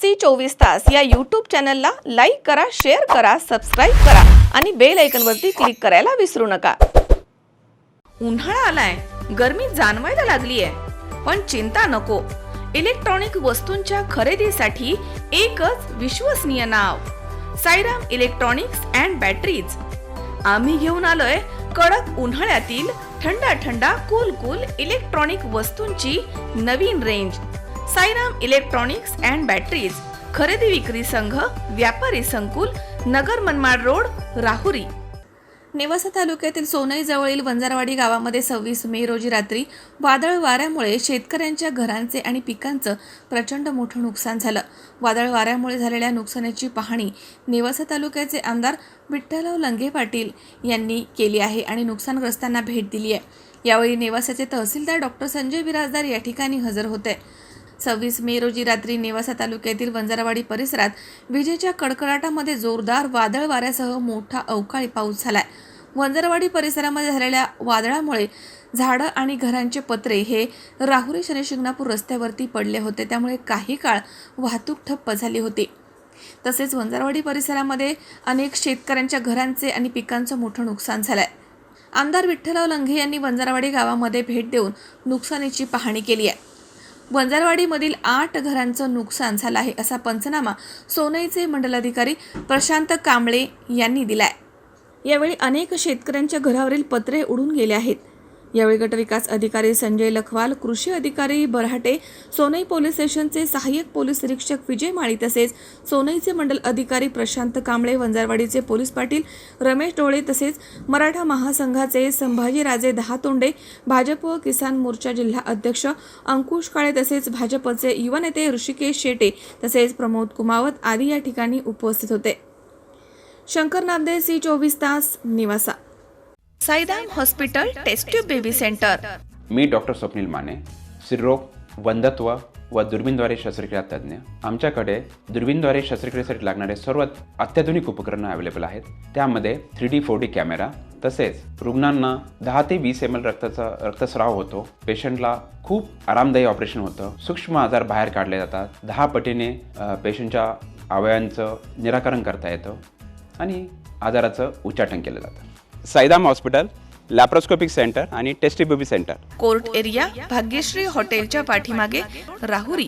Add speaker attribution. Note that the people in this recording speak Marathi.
Speaker 1: सी 24 तास या यूट्यूब चॅनलला लाईक करा, शेअर करा, सबस्क्राईब करा आणि बेल आयकॉनवरती क्लिक करायला विसरू नका। उन्हाळा आलाय, गरमी जाणवायला लागली आहे, पण चिंता नको। इलेक्ट्रॉनिक वस्तूंच्या खरेदीसाठी एकच विश्वसनीय नाव, साईराम इलेक्ट्रॉनिक्स अँड बॅटरीज। आम्ही घेऊन आलोय कडक उन्हाळ्यातील थंड कूल इलेक्ट्रॉनिक वस्तूंची नवीन range. Sairam electronics and batteries, खरेदी विक्री संघ, व्यापारी संकुल, नगर मनमाड रोड, राहुरी। नेवासा तालुक्यातील सोनई जवळील वंजारवाडी गावामध्ये 26 मे रोजी रात्री वादळ वाऱ्यामुळे शेतकऱ्यांच्या घरांचे आणि पिकांचं प्रचंड मोठं नुकसान झालं। वादळ वाऱ्यामुळे झालेल्या नुकसानाची पाहणी नेवासा तालुक्याचे आमदार विठ्ठलराव लंगे पाटील यांनी केली आहे आणि नुकसानग्रस्तांना भेट दिली आहे। यावेळी नेवासाचे तहसीलदार डॉक्टर संजय बिराजदार या ठिकाणी हजर होते। 26 मे रोजी रात्री नेवासा तालुक्यातील वंजारवाडी परिसरात विजेच्या कडकडाटामध्ये जोरदार वादळ वाऱ्यासह मोठा अवकाळी पाऊस झालाय। वंजारवाडी परिसरामध्ये झालेल्या वादळामुळे झाडं आणि घरांचे पत्रे हे राहुरी शनिशिंगणापूर रस्त्यावरती पडले होते, त्यामुळे काही काळ वाहतूक ठप्प झाली होती। तसेच वंजारवाडी परिसरामध्ये अनेक शेतकऱ्यांच्या घरांचे आणि पिकांचं मोठं नुकसान झालंय। आमदार विठ्ठलराव लंगे यांनी वंजारवाडी गावामध्ये भेट देऊन नुकसानीची पाहणी केली आहे। वंजारवाडीमधील 8 घरांचं नुकसान झालं आहे, असा पंचनामा सोनईचे मंडलाधिकारी प्रशांत कांबळे यांनी दिलाय। यावेळी अनेक शेतकऱ्यांच्या घरावरील पत्रे उडून गेले आहेत। यावेळी गटविकास अधिकारी संजय लखवाल, कृषी अधिकारी बरहाटे, सोनई पोलीस स्टेशनचे सहाय्यक पोलीस निरीक्षक विजय माळी, तसेच सोनईचे मंडल अधिकारी प्रशांत कांबळे, वंजारवाडीचे पोलीस पाटील रमेश डोळे, तसेच मराठा महासंघाचे संभाजीराजे दहातोंडे, भाजप व किसान मोर्चा जिल्हा अध्यक्ष अंकुश काळे, तसेच भाजपचे युवा नेते ऋषिकेश शेटे, तसेच प्रमोद कुमावत आदी या ठिकाणी उपस्थित होते। शंकर नामदेव, सी 24 तास, Nevasa. Sairam hospital test tube baby centre.
Speaker 2: मी डॉक्टर स्वप्नील माने, स्त्रीरोग, वंध्यत्व व दुर्बीणद्वारे शस्त्रक्रिया तज्ज्ञ। आमच्याकडे दुर्बीणद्वारे शस्त्रक्रियेसाठी लागणारे सर्व अत्याधुनिक उपकरणं अवेलेबल आहेत। त्यामध्ये 3D 4D कॅमेरा, तसेच रुग्णांना 10 ते 20 ml रक्तस्राव होतो। पेशंटला खूप आरामदायी ऑपरेशन होतं। सूक्ष्म आजार बाहेर काढले जातात। 10 पटीने पेशंटच्या अवयवांचं निराकरण करता येतं आणि आजाराचं उच्चाटन केलं जातं। साईराम हॉस्पिटल, लॅप्रोस्कोपिक सेंटर आणि test tube baby centre,
Speaker 1: court area, Bhagyashree हॉटेलच्या पाठीमागे, राहुरी।